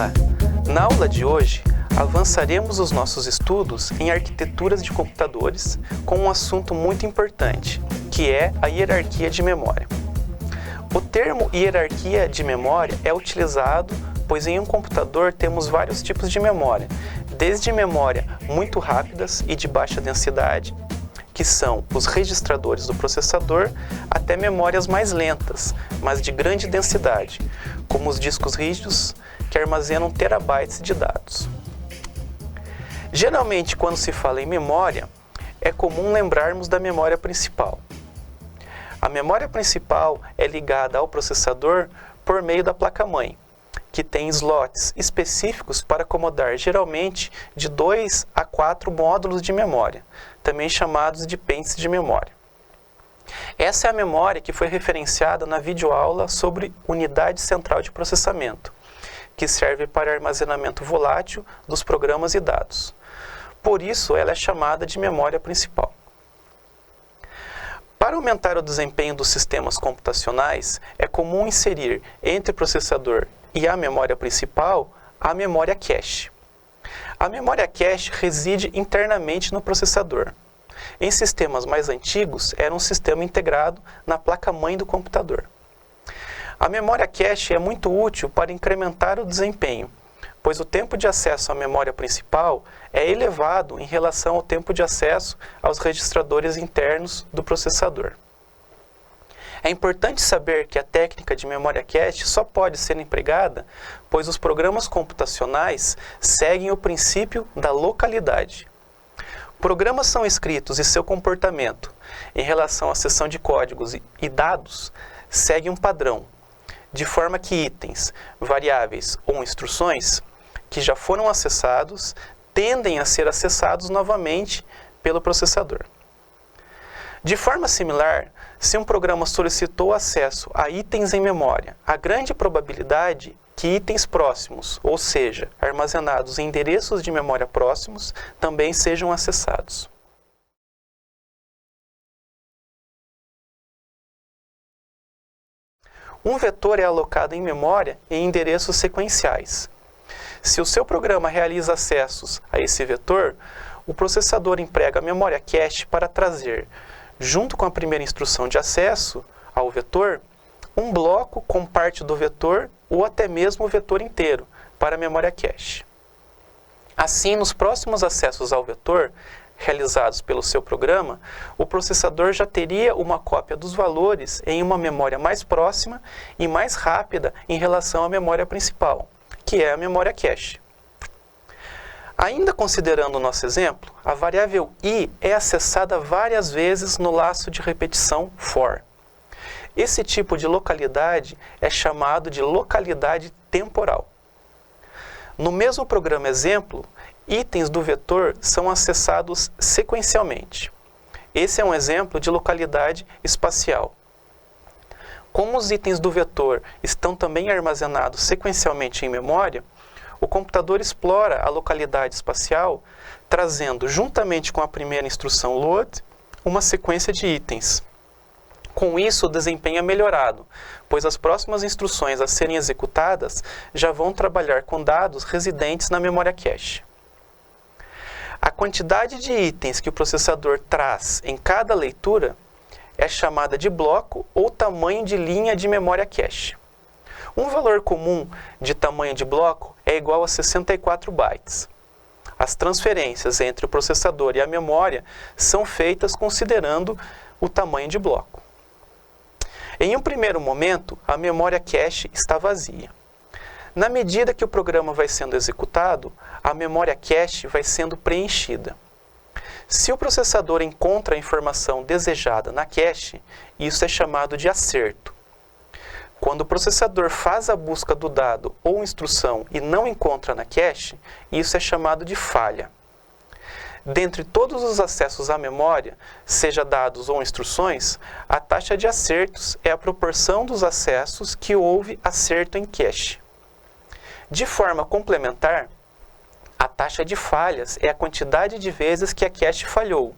Olá! Na aula de hoje, avançaremos os nossos estudos em arquiteturas de computadores com um assunto muito importante, que é a hierarquia de memória. O termo hierarquia de memória é utilizado pois em um computador temos vários tipos de memória, desde memória muito rápidas e de baixa densidade, que são os registradores do processador, até memórias mais lentas, mas de grande densidade, como os discos rígidos, que armazenam terabytes de dados. Geralmente, quando se fala em memória, é comum lembrarmos da memória principal. A memória principal é ligada ao processador por meio da placa-mãe, que tem slots específicos para acomodar geralmente de 2 a 4 módulos de memória, também chamados de pentes de memória. Essa é a memória que foi referenciada na videoaula sobre unidade central de processamento, que serve para armazenamento volátil dos programas e dados. Por isso, ela é chamada de memória principal. Para aumentar o desempenho dos sistemas computacionais, é comum inserir entre o processador e a memória principal a memória cache. A memória cache reside internamente no processador. Em sistemas mais antigos, era um sistema integrado na placa-mãe do computador. A memória cache é muito útil para incrementar o desempenho, pois o tempo de acesso à memória principal é elevado em relação ao tempo de acesso aos registradores internos do processador. É importante saber que a técnica de memória cache só pode ser empregada, pois os programas computacionais seguem o princípio da localidade. Programas são escritos e seu comportamento, em relação à seção de códigos e dados, segue um padrão, de forma que itens, variáveis ou instruções que já foram acessados tendem a ser acessados novamente pelo processador. De forma similar, se um programa solicitou acesso a itens em memória, há grande probabilidade que itens próximos, ou seja, armazenados em endereços de memória próximos, também sejam acessados. Um vetor é alocado em memória em endereços sequenciais. Se o seu programa realiza acessos a esse vetor, o processador emprega a memória cache para trazer, junto com a primeira instrução de acesso ao vetor, um bloco com parte do vetor ou até mesmo o vetor inteiro para a memória cache. Assim, nos próximos acessos ao vetor, realizados pelo seu programa, o processador já teria uma cópia dos valores em uma memória mais próxima e mais rápida em relação à memória principal, que é a memória cache. Ainda considerando o nosso exemplo, a variável i é acessada várias vezes no laço de repetição for. Esse tipo de localidade é chamado de localidade temporal. No mesmo programa exemplo, itens do vetor são acessados sequencialmente. Esse é um exemplo de localidade espacial. Como os itens do vetor estão também armazenados sequencialmente em memória, o computador explora a localidade espacial, trazendo, juntamente com a primeira instrução load, uma sequência de itens. Com isso, o desempenho é melhorado, pois as próximas instruções a serem executadas já vão trabalhar com dados residentes na memória cache. A quantidade de itens que o processador traz em cada leitura é chamada de bloco ou tamanho de linha de memória cache. Um valor comum de tamanho de bloco é igual a 64 bytes. As transferências entre o processador e a memória são feitas considerando o tamanho de bloco. Em um primeiro momento, a memória cache está vazia. Na medida que o programa vai sendo executado, a memória cache vai sendo preenchida. Se o processador encontra a informação desejada na cache, isso é chamado de acerto. Quando o processador faz a busca do dado ou instrução e não encontra na cache, isso é chamado de falha. Dentre todos os acessos à memória, seja dados ou instruções, a taxa de acertos é a proporção dos acessos que houve acerto em cache. De forma complementar, a taxa de falhas é a quantidade de vezes que a cache falhou,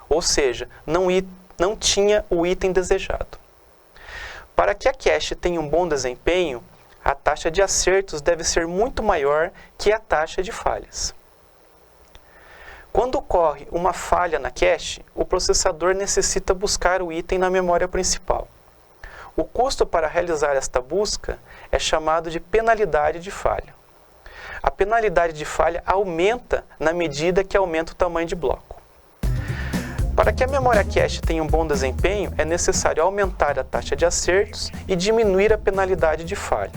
ou seja, não tinha o item desejado. Para que a cache tenha um bom desempenho, a taxa de acertos deve ser muito maior que a taxa de falhas. Quando ocorre uma falha na cache, o processador necessita buscar o item na memória principal. O custo para realizar esta busca é chamado de penalidade de falha. A penalidade de falha aumenta na medida que aumenta o tamanho de bloco. Para que a memória cache tenha um bom desempenho, é necessário aumentar a taxa de acertos e diminuir a penalidade de falha.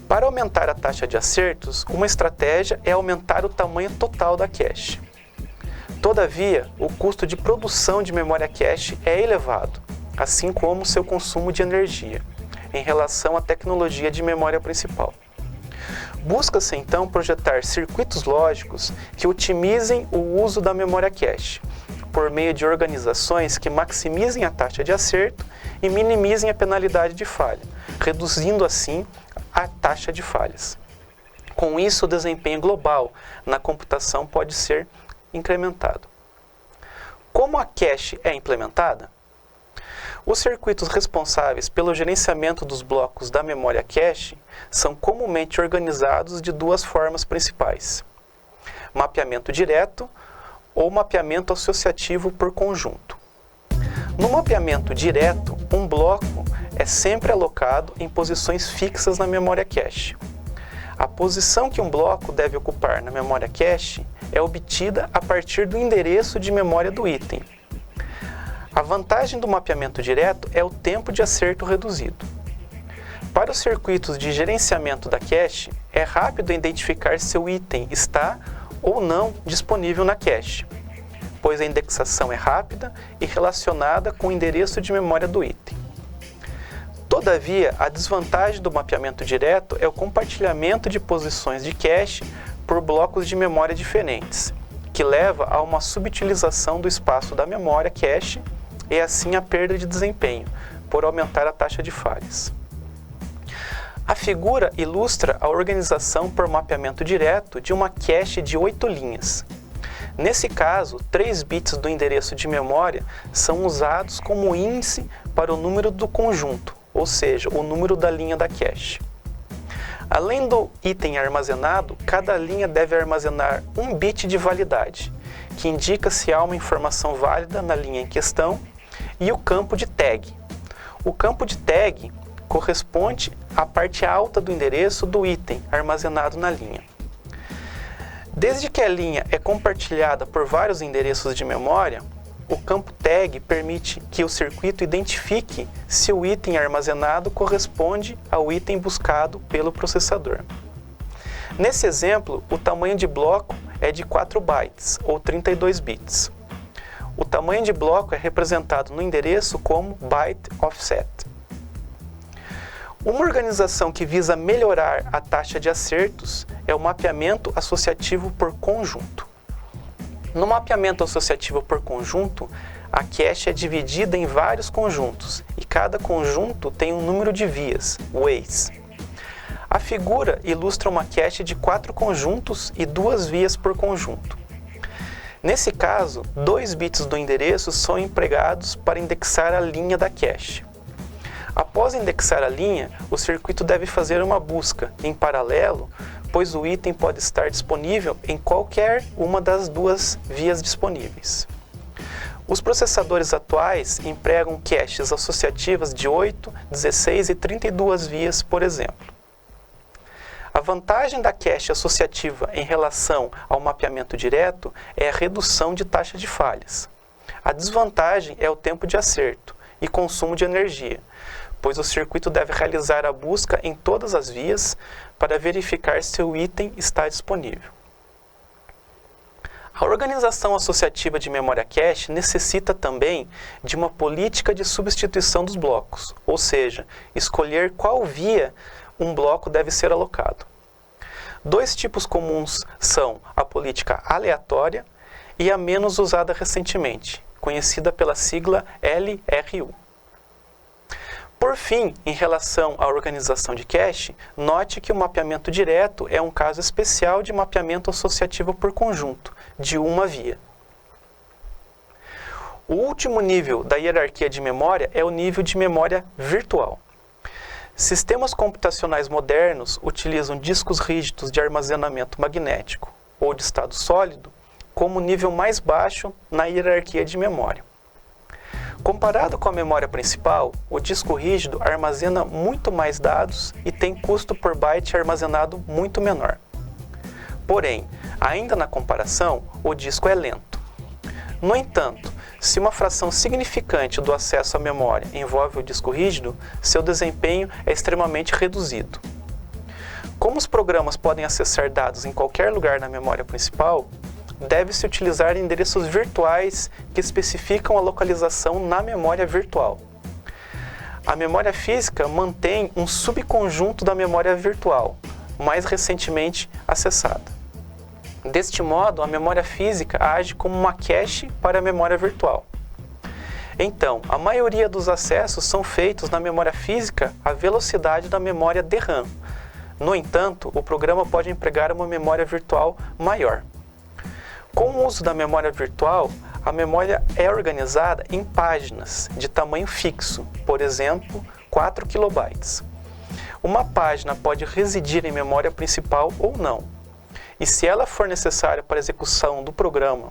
Para aumentar a taxa de acertos, uma estratégia é aumentar o tamanho total da cache. Todavia, o custo de produção de memória cache é elevado, assim como seu consumo de energia, em relação à tecnologia de memória principal. Busca-se então projetar circuitos lógicos que otimizem o uso da memória cache, por meio de organizações que maximizem a taxa de acerto e minimizem a penalidade de falha, reduzindo assim a taxa de falhas. Com isso, o desempenho global na computação pode ser incrementado. Como a cache é implementada? Os circuitos responsáveis pelo gerenciamento dos blocos da memória cache são comumente organizados de duas formas principais: mapeamento direto ou mapeamento associativo por conjunto. No mapeamento direto, um bloco é sempre alocado em posições fixas na memória cache. A posição que um bloco deve ocupar na memória cache é obtida a partir do endereço de memória do item. A vantagem do mapeamento direto é o tempo de acerto reduzido. Para os circuitos de gerenciamento da cache, é rápido identificar se o item está ou não disponível na cache, pois a indexação é rápida e relacionada com o endereço de memória do item. Todavia, a desvantagem do mapeamento direto é o compartilhamento de posições de cache por blocos de memória diferentes, que leva a uma subutilização do espaço da memória cache e assim a perda de desempenho, por aumentar a taxa de falhas. A figura ilustra a organização por mapeamento direto de uma cache de 8 linhas. Nesse caso, 3 bits do endereço de memória são usados como índice para o número do conjunto, ou seja, o número da linha da cache. Além do item armazenado, cada linha deve armazenar 1 bit de validade, que indica se há uma informação válida na linha em questão, e o campo de tag. O campo de tag corresponde à parte alta do endereço do item armazenado na linha. Desde que a linha é compartilhada por vários endereços de memória, o campo tag permite que o circuito identifique se o item armazenado corresponde ao item buscado pelo processador. Nesse exemplo, o tamanho de bloco é de 4 bytes, ou 32 bits. O tamanho de bloco é representado no endereço como byte offset. Uma organização que visa melhorar a taxa de acertos é o mapeamento associativo por conjunto. No mapeamento associativo por conjunto, a cache é dividida em vários conjuntos e cada conjunto tem um número de vias, ways. A figura ilustra uma cache de 4 conjuntos e 2 vias por conjunto. Nesse caso, 2 bits do endereço são empregados para indexar a linha da cache. Após indexar a linha, o circuito deve fazer uma busca em paralelo, pois o item pode estar disponível em qualquer uma das 2 vias disponíveis. Os processadores atuais empregam caches associativas de 8, 16 e 32 vias, por exemplo. A vantagem da cache associativa em relação ao mapeamento direto é a redução de taxa de falhas. A desvantagem é o tempo de acerto e consumo de energia, pois o circuito deve realizar a busca em todas as vias para verificar se o item está disponível. A organização associativa de memória cache necessita também de uma política de substituição dos blocos, ou seja, escolher qual via um bloco deve ser alocado. 2 tipos comuns são a política aleatória e a menos usada recentemente, conhecida pela sigla LRU. Por fim, em relação à organização de cache, note que o mapeamento direto é um caso especial de mapeamento associativo por conjunto, de uma via. O último nível da hierarquia de memória é o nível de memória virtual. Sistemas computacionais modernos utilizam discos rígidos de armazenamento magnético ou de estado sólido como nível mais baixo na hierarquia de memória. Comparado com a memória principal, o disco rígido armazena muito mais dados e tem custo por byte armazenado muito menor. Porém, ainda na comparação, o disco é lento. No entanto, se uma fração significante do acesso à memória envolve o disco rígido, seu desempenho é extremamente reduzido. Como os programas podem acessar dados em qualquer lugar na memória principal, deve-se utilizar endereços virtuais que especificam a localização na memória virtual. A memória física mantém um subconjunto da memória virtual, mais recentemente acessada. Deste modo, a memória física age como uma cache para a memória virtual. Então, a maioria dos acessos são feitos na memória física à velocidade da memória DRAM. No entanto, o programa pode empregar uma memória virtual maior. Com o uso da memória virtual, a memória é organizada em páginas de tamanho fixo, por exemplo, 4 KB. Uma página pode residir em memória principal ou não. E se ela for necessária para a execução do programa,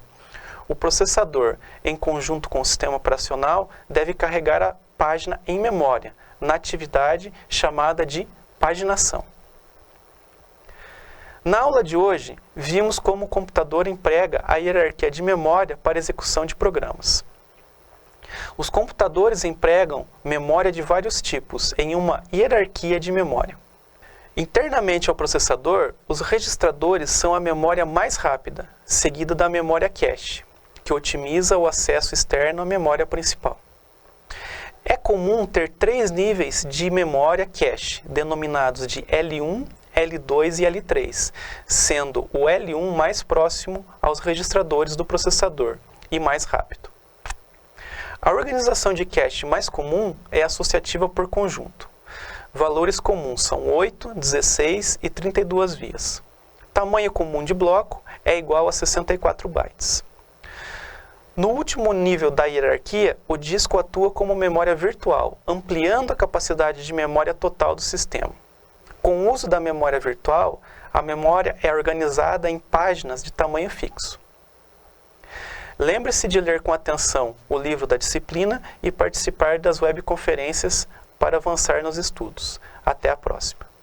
o processador, em conjunto com o sistema operacional, deve carregar a página em memória, na atividade chamada de paginação. Na aula de hoje, vimos como o computador emprega a hierarquia de memória para a execução de programas. Os computadores empregam memória de vários tipos em uma hierarquia de memória. Internamente ao processador, os registradores são a memória mais rápida, seguida da memória cache, que otimiza o acesso externo à memória principal. É comum ter 3 níveis de memória cache, denominados de L1, L2 e L3, sendo o L1 mais próximo aos registradores do processador e mais rápido. A organização de cache mais comum é associativa por conjunto. Valores comuns são 8, 16 e 32 vias. Tamanho comum de bloco é igual a 64 bytes. No último nível da hierarquia, o disco atua como memória virtual, ampliando a capacidade de memória total do sistema. Com o uso da memória virtual, a memória é organizada em páginas de tamanho fixo. Lembre-se de ler com atenção o livro da disciplina e participar das webconferências para avançar nos estudos. Até a próxima!